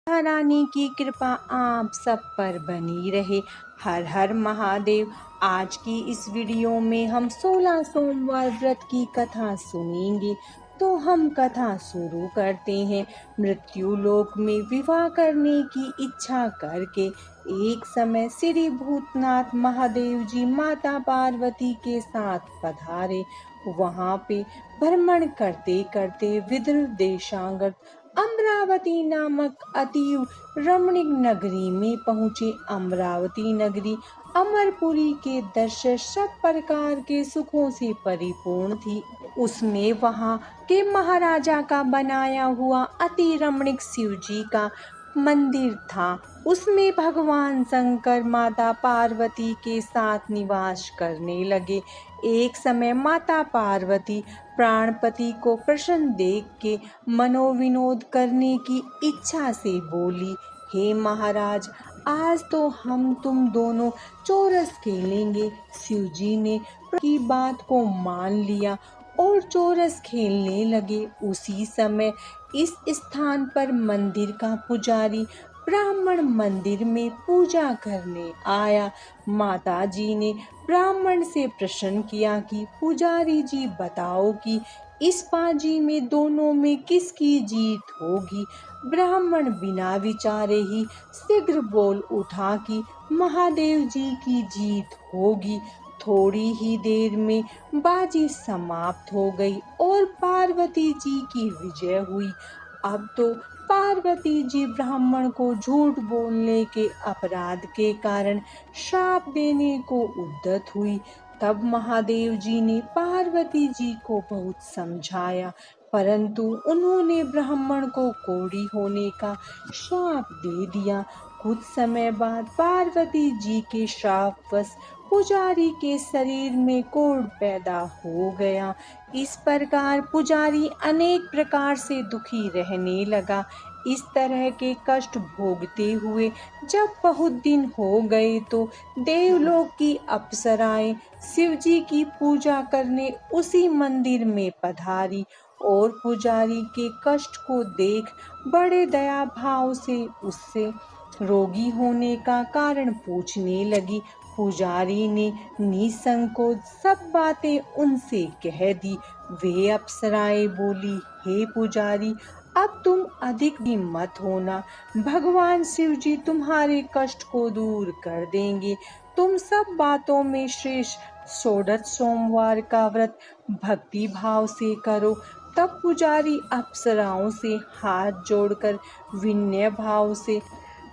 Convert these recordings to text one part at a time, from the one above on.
रानी की कृपा आप सब पर बनी रहे। हर हर महादेव। आज की इस वीडियो में हम 16 सोमवार व्रत की कथा सुनेंगे। तो हम कथा शुरू करते हैं। मृत्यु लोक में विवाह करने की इच्छा करके एक समय श्री भूतनाथ महादेव जी माता पार्वती के साथ पधारे। वहां पे भ्रमण करते करते विदुर देशांगत अमरावती नामक अतीव रमणीक नगरी में पहुंचे। अमरावती नगरी अमरपुरी के दृश्य सब प्रकार के सुखों से परिपूर्ण थी। उसमें वहां के महाराजा का बनाया हुआ अति रमणीक शिव जी का मंदिर था। उसमें भगवान शंकर माता पार्वती के साथ निवास करने लगे। एक समय माता पार्वती प्राणपति को प्रसन्न देख के मनोविनोद करने की इच्छा से बोली, हे महाराज, आज तो हम तुम दोनों चौरस खेलेंगे। शिव जी ने की बात को मान लिया और चौरस खेलने लगे। उसी समय इस स्थान पर मंदिर का पुजारी ब्राह्मण मंदिर में पूजा करने आया। माता जी ने ब्राह्मण से प्रश्न किया कि पुजारी जी बताओ कि इस बाजी में दोनों में किसकी जीत होगी। ब्राह्मण बिना विचारे ही शीघ्र बोल उठा कि महादेव जी की जीत होगी। थोड़ी ही देर में बाजी समाप्त हो गई और पार्वती जी की विजय हुई। अब तो पार्वती जी ब्राह्मण को झूठ बोलने के अपराध के कारण श्राप देने को उद्यत हुई। तब महादेव जी ने पार्वती जी को बहुत समझाया, परंतु उन्होंने ब्राह्मण को कोढ़ी होने का श्राप दे दिया। कुछ समय बाद पार्वती जी के श्रापवश पुजारी के शरीर में कोढ़ पैदा हो गया। इस प्रकार पुजारी अनेक प्रकार से दुखी रहने लगा। इस तरह के कष्ट भोगते हुए जब बहुत दिन हो गए तो देवलोक की अप्सराएं शिव जी की पूजा करने उसी मंदिर में पधारी और पुजारी के कष्ट को देख बड़े दया भाव से उससे रोगी होने का कारण पूछने लगी। पुजारी ने निसंकोच सब बातें उनसे कह दी। वे अप्सराएं बोली, हे पुजारी, अब तुम अधिक भी मत होना। भगवान शिव जी तुम्हारे कष्ट को दूर कर देंगे। तुम सब बातों में श्रेष्ठ 16 सोमवार का व्रत भक्ति भाव से करो। तब पुजारी अप्सराओं से हाथ जोड़कर विनय भाव से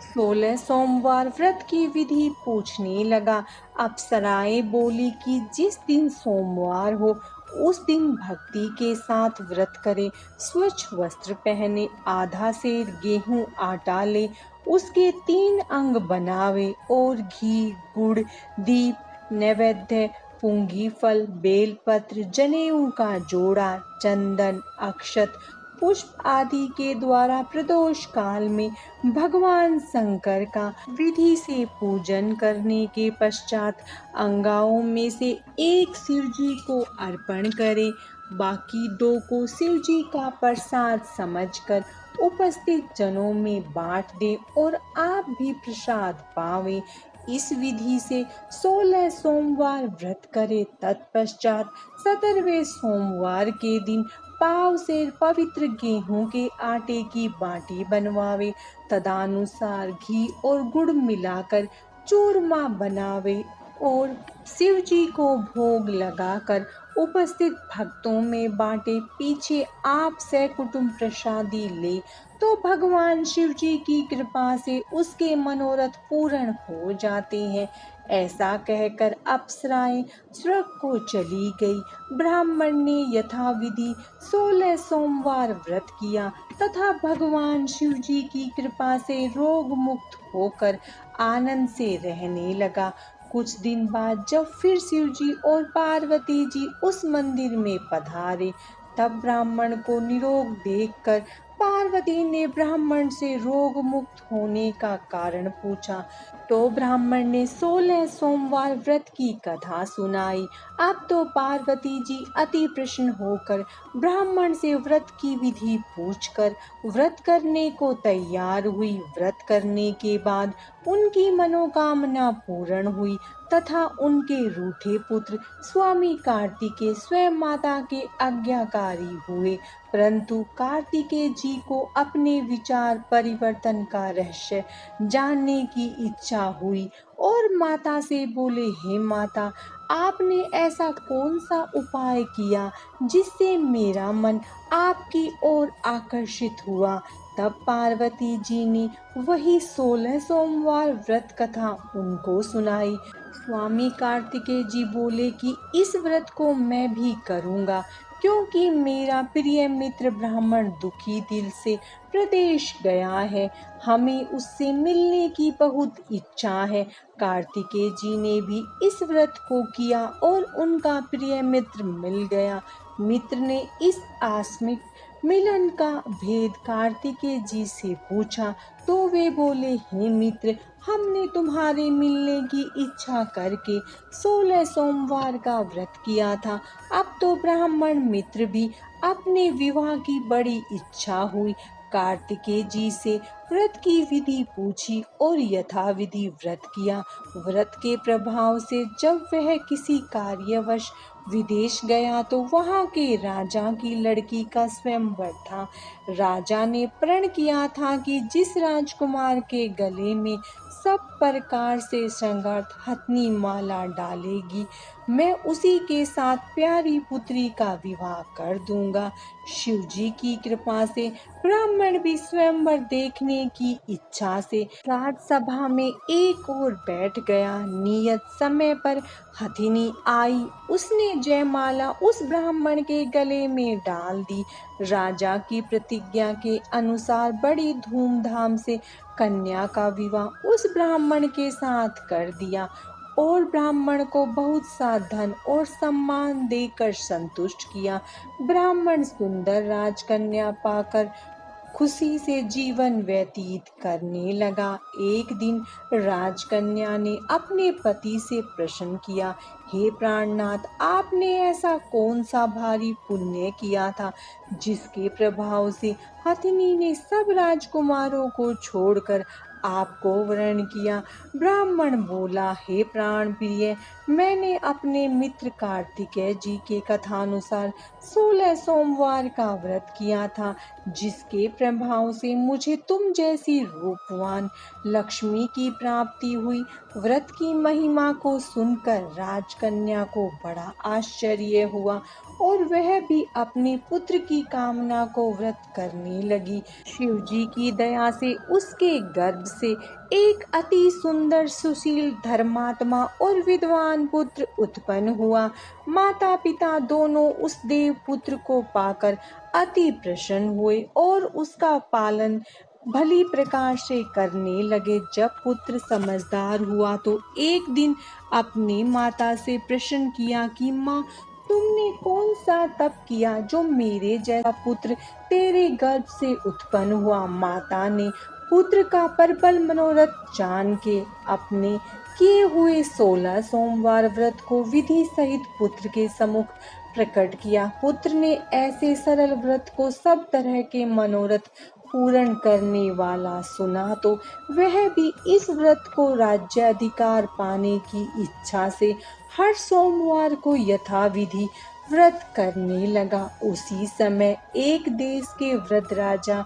16 सोमवार व्रत की विधि पूछने लगा। अप्सराएं बोली कि जिस दिन सोमवार हो उस दिन भक्ति के साथ व्रत करे, स्वच्छ वस्त्र पहने, आधा सेर गेहूं आटा ले, उसके 3 अंग बनावे और घी, गुड़, दीप, नैवेद्य, पुंगी फल, बेलपत्र, जनेऊ का जोड़ा, चंदन, अक्षत, पुष्प आदि के द्वारा प्रदोष काल में भगवान शंकर का विधि से पूजन करने के पश्चात अंगाओं में से एक शिव जी को अर्पण करे, बाकी 2 को शिव जी का प्रसाद समझकर उपस्थित जनों में बांट दे और आप भी प्रसाद पावे। इस विधि से 16 सोमवार व्रत करे। तत्पश्चात 17वें सोमवार के दिन पाव से पवित्र गेहूं के आटे की बाटी बनवावे, तदानुसार घी और गुड़ मिलाकर चूरमा बनावे और शिव जी को भोग लगाकर उपस्थित भक्तों में बांटे। पीछे आप सकुटुम्ब प्रसादी ले तो भगवान शिव जी की कृपा से उसके मनोरथ पूर्ण हो जाते हैं। ऐसा कहकर अप्सराएं स्वर्ग को चली गई। ब्राह्मण ने यथाविधि 16 सोमवार व्रत किया तथा भगवान शिव जी की कृपा से रोग मुक्त होकर आनंद से रहने लगा। कुछ दिन बाद जब फिर शिव जी और पार्वती जी उस मंदिर में पधारे, तब ब्राह्मण को निरोग देखकर पार्वती ने ब्राह्मण से रोग मुक्त होने का कारण पूछा। तो ब्राह्मण ने 16 सोमवार व्रत की कथा सुनाई। अब तो पार्वती जी अति प्रसन्न होकर ब्राह्मण से व्रत की विधि पूछकर व्रत करने को तैयार हुई। व्रत करने के बाद उनकी मनोकामना पूर्ण हुई तथा उनके रूठे पुत्र स्वामी कार्तिकेय स्वयं माता के आज्ञाकारी हुए। परंतु कार्तिकेय जी को अपने विचार परिवर्तन का रहस्य जानने की इच्छा हुई और माता से बोले, हे माता, आपने ऐसा कौन सा उपाय किया जिससे मेरा मन आपकी ओर आकर्षित हुआ। तब पार्वती जी ने वही 16 सोमवार व्रत कथा उनको सुनाई। स्वामी कार्तिकेय जी बोले कि इस व्रत को मैं भी करूंगा, क्योंकि मेरा प्रिय मित्र ब्राह्मण दुखी दिल से प्रदेश गया है। हमें उससे मिलने की बहुत इच्छा है। कार्तिकेय जी ने भी इस व्रत को किया और उनका प्रिय मित्र मिल गया। मित्र ने इस आकस्मिक मिलन का भेद कार्तिकेय जी से पूछा तो वे बोले, हे मित्र, हमने तुम्हारे मिलने की इच्छा करके 16 सोमवार का व्रत किया था। अब तो ब्राह्मण मित्र भी अपने विवाह की बड़ी इच्छा हुई। कार्तिकेय जी से व्रत की विधि पूछी और यथाविधि व्रत किया। व्रत के प्रभाव से जब वह किसी कार्यवश विदेश गया तो वहां के राजा की लड़की का स्वयंवर था। राजा ने प्रण किया था कि जिस राजकुमार के गले में सब प्रकार से श्रृंगार हथनी माला डालेगी, मैं उसी के साथ प्यारी पुत्री का विवाह कर दूंगा। शिव जी की कृपा से ब्राह्मण भी स्वयंवर देखने की इच्छा से राजसभा में एक ओर बैठ गया। नियत समय पर हथिनी आई। उसने जयमाला उस ब्राह्मण के गले में डाल दी। राजा की प्रतिज्ञा के अनुसार बड़ी धूमधाम से कन्या का विवाह उस ब्राह्मण के साथ कर दिया और ब्राह्मण को बहुत सा धन और सम्मान देकर संतुष्ट किया। ब्राह्मण सुंदर राजकन्या पाकर खुशी से जीवन व्यतीत करने लगा। एक दिन राजकन्या ने अपने पति से प्रश्न किया, हे प्राणनाथ, आपने ऐसा कौन सा भारी पुण्य किया था जिसके प्रभाव से हथिनी ने सब राजकुमारों को छोड़कर आपको वरण किया। ब्राह्मण बोला, हे प्राण प्रिय, मैंने अपने मित्र कार्तिकेय जी के कथानुसार 16 सोमवार का व्रत किया था, जिसके प्रभाव से मुझे तुम जैसी रूपवान लक्ष्मी की प्राप्ति हुई। व्रत की महिमा को सुनकर राजकन्या को बड़ा आश्चर्य हुआ और वह भी अपने पुत्र की कामना को व्रत करने लगी। शिव जी की दया से उसके गर्भ से एक अति सुंदर, सुशील, धर्मात्मा और विद्वान पुत्र उत्पन्न हुआ। माता पिता दोनों उस देव पुत्र को पाकर अति प्रसन्न हुए और उसका पालन भली प्रकार से करने लगे। जब पुत्र समझदार हुआ तो एक दिन अपनी माता से प्रश्न किया कि माँ, तुमने कौन सा तप किया जो मेरे जैसा पुत्र तेरे गर्भ से उत्पन्न हुआ। माता ने पुत्र का प्रबल मनोरथ जान के अपने किए हुए 16 सोमवार व्रत को विधि सहित पुत्र के सम्मुख प्रकट किया। पुत्र ने ऐसे सरल व्रत को सब तरह के मनोरथ पूर्ण करने वाला सुना तो वह भी इस व्रत को राज्याधिकार पाने की इच्छा से हर सोमवार को यथाविधि व्रत करने लगा। उसी समय एक देश के वृद्ध राजा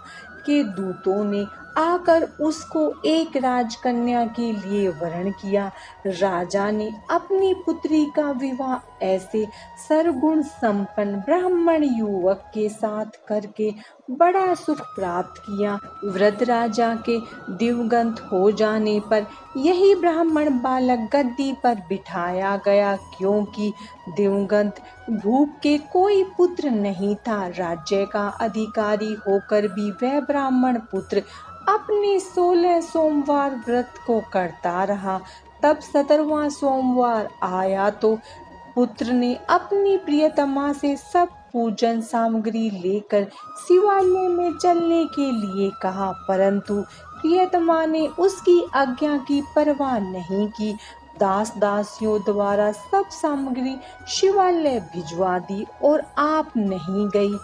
के दूतों ने आकर उसको एक राजकन्या के लिए वरण किया। राजा ने अपनी पुत्री का विवाह ऐसे सर्वगुण संपन्न ब्राह्मण युवक के साथ करके बड़ा सुख प्राप्त किया। वृद्ध राजा के दिवंगत हो जाने पर यही ब्राह्मण बालक गद्दी पर बिठाया गया, क्योंकि दिवंगत भूप के कोई पुत्र नहीं था। राज्य का अधिकारी होकर भी वह ब्राह्मण पुत्र अपने 16 सोमवार व्रत को करता रहा। तब 17वां सोमवार आया तो पुत्र ने अपनी प्रियतमा से सब पूजन सामग्री लेकर शिवालय में चलने के लिए कहा, परंतु प्रियतमा ने उसकी आज्ञा की परवाह नहीं की। दास दासियों द्वारा सब सामग्री शिवालय भिजवा दी और आप नहीं गई।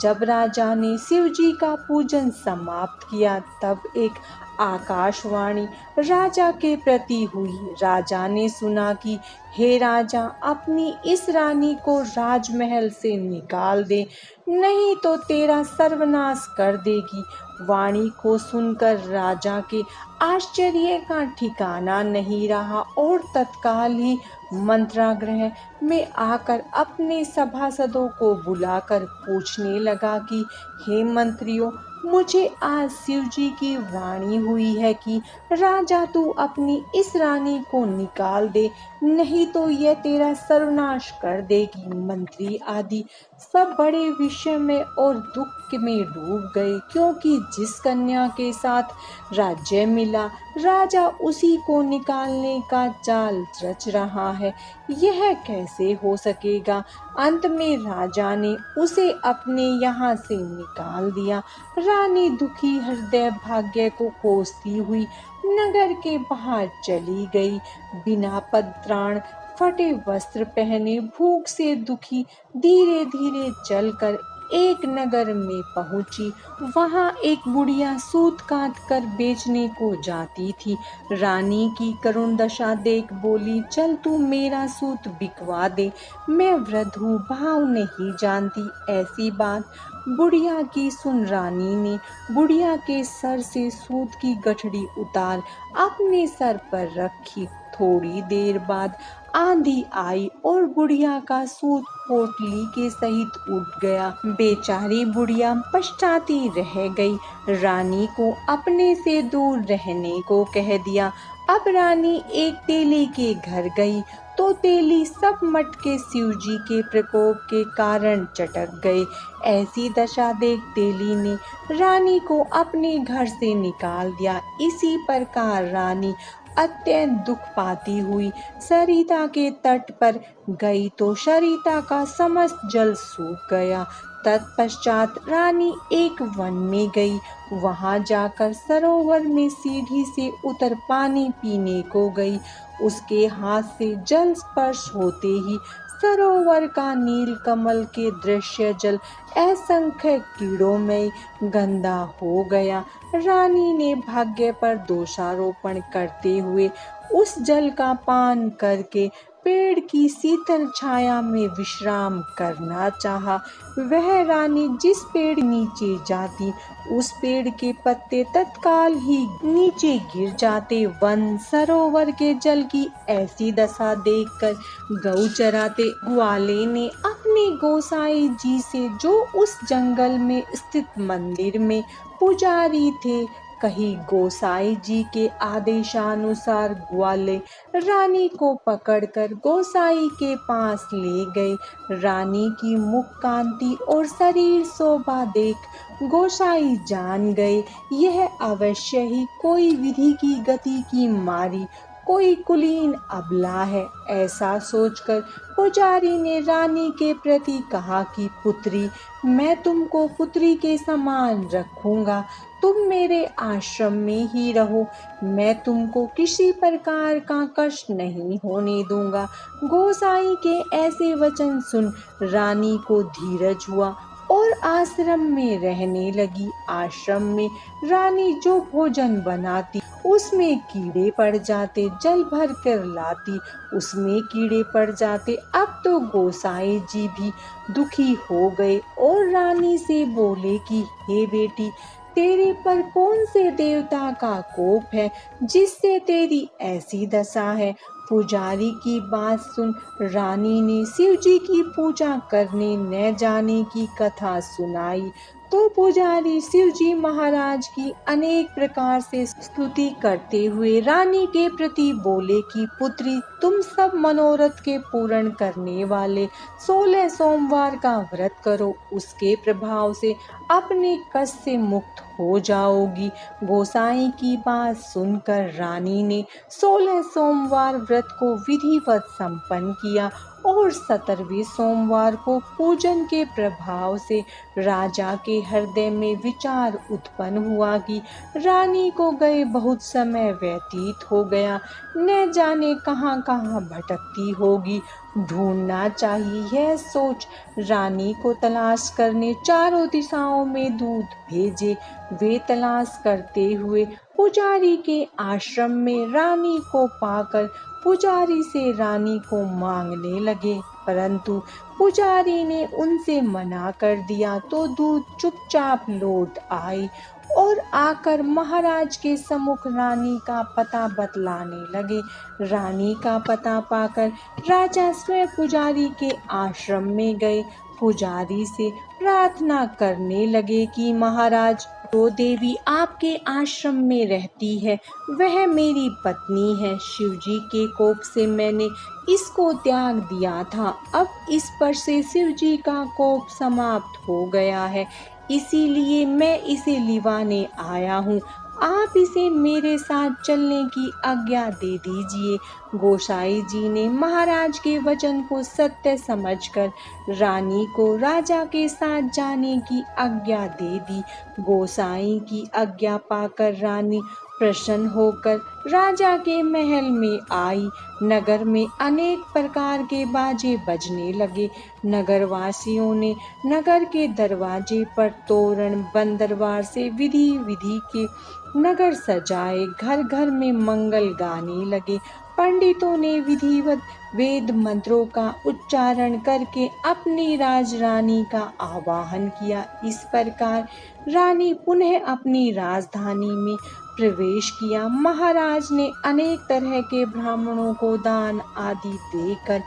जब राजा ने शिव जी का पूजन समाप्त किया तब एक आकाशवाणी राजा के प्रति हुई। राजा ने सुना कि हे राजा, अपनी इस रानी को राजमहल से निकाल दे, नहीं तो तेरा सर्वनाश कर देगी। वाणी को सुनकर राजा के आश्चर्य का ठिकाना नहीं रहा और तत्काल ही मंत्रागृह में आकर अपने सभासदों को बुलाकर पूछने लगा कि हे मंत्रियों, मुझे आज शिव जी की वाणी हुई है कि राजा तू अपनी इस रानी को निकाल दे, नहीं तो यह तेरा सर्वनाश कर देगी। मंत्री आदि सब बड़े विषय में और दुख में डूब गए, क्योंकि जिस कन्या के साथ राज्य मिला राजा उसी को निकालने का जाल रच रहा है। यह कैसे हो सकेगा। अंत में राजा ने उसे अपने यहाँ से निकाल दिया। रानी दुखी हृदय भाग्य को कोसती हुई नगर के बाहर चली गई। बिना पत्राण, फटे वस्त्र पहने, भूख से दुखी धीरे धीरे चलकर एक नगर में पहुंची। वहां एक बुढ़िया सूत काट कर बेचने को जाती थी। रानी की करुण दशा देख बोली, चल तू मेरा सूत बिकवा दे, मैं वृद्ध हूँ, भाव नहीं जानती। ऐसी बात बुढ़िया की सुन रानी ने बुढ़िया के सर से सूत की गठड़ी उतार अपने सर पर रखी। थोड़ी देर बाद आंधी आई और बुढ़िया का सूत पोटली के सहित उड़ गया। बेचारी बुढ़िया पछताती रह गई। रानी को अपने से दूर रहने को कह दिया। अब रानी एक तेली के घर गई तो तेली सब मटके शिव जी के प्रकोप के कारण चटक गए। ऐसी दशा देख तेली ने रानी को अपने घर से निकाल दिया। इसी प्रकार रानी अत्यंत दुख पाती हुई सरिता के तट पर गई तो सरिता का समस्त जल सूख गया। तत्पश्चात रानी एक वन में गई। वहां जाकर सरोवर में सीढ़ी से उतर पानी पीने को गई। उसके हाथ से जल स्पर्श होते ही सरोवर का नील कमल के दृश्य जल असंख्य कीड़ों में गंदा हो गया। रानी ने भाग्य पर दोषारोपण करते हुए उस जल का पान करके पेड़ की शीतल छाया में विश्राम करना चाहा। वह रानी जिस पेड़ नीचे जाती उस पेड़ के पत्ते तत्काल ही नीचे गिर जाते। वन सरोवर के जल की ऐसी दशा देखकर गौ चराते वाले ने अपने गोसाई जी से, जो उस जंगल में स्थित मंदिर में पुजारी थे, कही। गोसाई जी के आदेशानुसार ग्वाले रानी को पकड़कर गोसाई के पास ले गए। रानी की मुख कांति और शरीर शोभा देख गोसाई जान गए, यह अवश्य ही कोई विधि की गति की मारी कोई कुलीन अबला है। ऐसा सोचकर पुजारी ने रानी के प्रति कहा कि पुत्री, मैं तुमको पुत्री के समान रखूंगा, तुम मेरे आश्रम में ही रहो, मैं तुमको किसी प्रकार का कष्ट नहीं होने दूंगा। गोसाई के ऐसे वचन सुन रानी को धीरज हुआ और आश्रम में रहने लगी। आश्रम में रानी जो भोजन बनाती उसमें कीड़े पड़ जाते, जल भर कर लाती उसमें कीड़े पड़ जाते। अब तो गोसाई जी भी दुखी हो गए और रानी से बोले कि हे बेटी, तेरे पर कौन से देवता का कोप है जिससे तेरी ऐसी दशा है। पुजारी की बात सुन रानी ने शिव जी की पूजा करने न जाने की कथा सुनाई। तो पुजारी शिव जी महाराज की अनेक प्रकार से स्तुति करते हुए रानी के प्रति बोले कि पुत्री, तुम सब मनोरथ के पूर्ण करने वाले 16 सोमवार का व्रत करो, उसके प्रभाव से अपने कष्ट से मुक्त हो जाओगी। गोसाई की बात सुनकर रानी ने 16 सोमवार व्रत को विधिवत संपन्न किया और 17वें सोमवार को पूजन के प्रभाव से राजा के हृदय में विचार उत्पन्न हुआ कि रानी को गए बहुत समय व्यतीत हो गया, न जाने कहाँ कहाँ भटकती होगी, ढूंढना चाहिए। यह सोच रानी को तलाश करने चारों दिशाओं में दूत भेजे। वे तलाश करते हुए पुजारी के आश्रम में रानी को पाकर पुजारी से रानी को मांगने लगे, परंतु पुजारी ने उनसे मना कर दिया। तो दूत चुपचाप लौट आए और आकर महाराज के सम्मुख रानी का पता बतलाने लगे। रानी का पता पाकर राजा स्वयं पुजारी के आश्रम में गए। पुजारी से प्रार्थना करने लगे कि महाराज, जो देवी आपके आश्रम में रहती है वह मेरी पत्नी है। शिवजी के कोप से मैंने इसको त्याग दिया था, अब इस पर से शिवजी का कोप समाप्त हो गया है, इसीलिए मैं इसे लिवाने आया हूँ। आप इसे मेरे साथ चलने की आज्ञा दे दीजिए। गोसाई जी ने महाराज के वचन को सत्य समझकर रानी को राजा के साथ जाने की आज्ञा दे दी। गोसाई की आज्ञा पाकर रानी प्रसन्न होकर राजा के महल में आई। नगर में अनेक प्रकार के बाजे बजने लगे। नगरवासियों ने नगर के दरवाजे पर तोरण बंदरवार से विधि विधि के नगर सजाए। घर घर में मंगल गाने लगे। पंडितों ने विधिवत वेद मंत्रों का उच्चारण करके अपनी राजरानी का आवाहन किया। इस प्रकार रानी पुनः अपनी राजधानी में प्रवेश किया। महाराज ने अनेक तरह के ब्राह्मणों को दान आदि देकर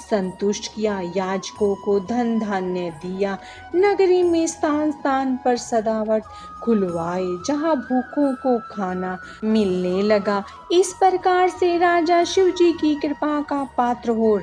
संतुष्ट किया। याजकों को धन धान्य दिया। नगरी में स्थान स्थान पर सजावट खुलवाए, जहाँ भूखों को खाना मिलने लगा। इस प्रकार से राजा शिवजी की कृपा का पात्र हो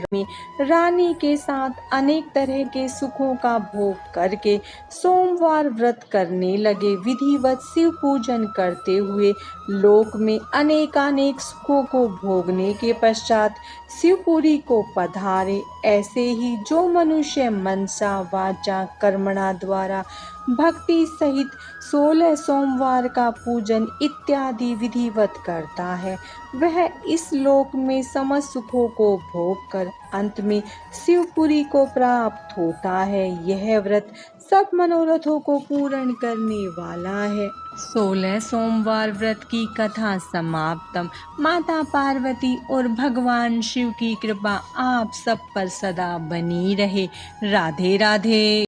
रानी के साथ अनेक तरह के सुखों का भोग करके सोमवार व्रत करने लगे। विधिवत शिव पूजन करते हुए लोक में अनेकानेक सुखों को भोगने के पश्चात शिवपुरी को पधारे। ऐसे ही जो मनुष्य मनसा वाचा कर्मणा द्वारा भक्ति सहित 16 सोमवार का पूजन इत्यादि विधिवत करता है, वह इस लोक में समस्त सुखों को भोग कर अंत में शिवपुरी को प्राप्त होता है। यह व्रत सब मनोरथों को पूर्ण करने वाला है। 16 सोमवार व्रत की कथा समाप्तम। माता पार्वती और भगवान शिव की कृपा आप सब पर सदा बनी रहे। राधे राधे।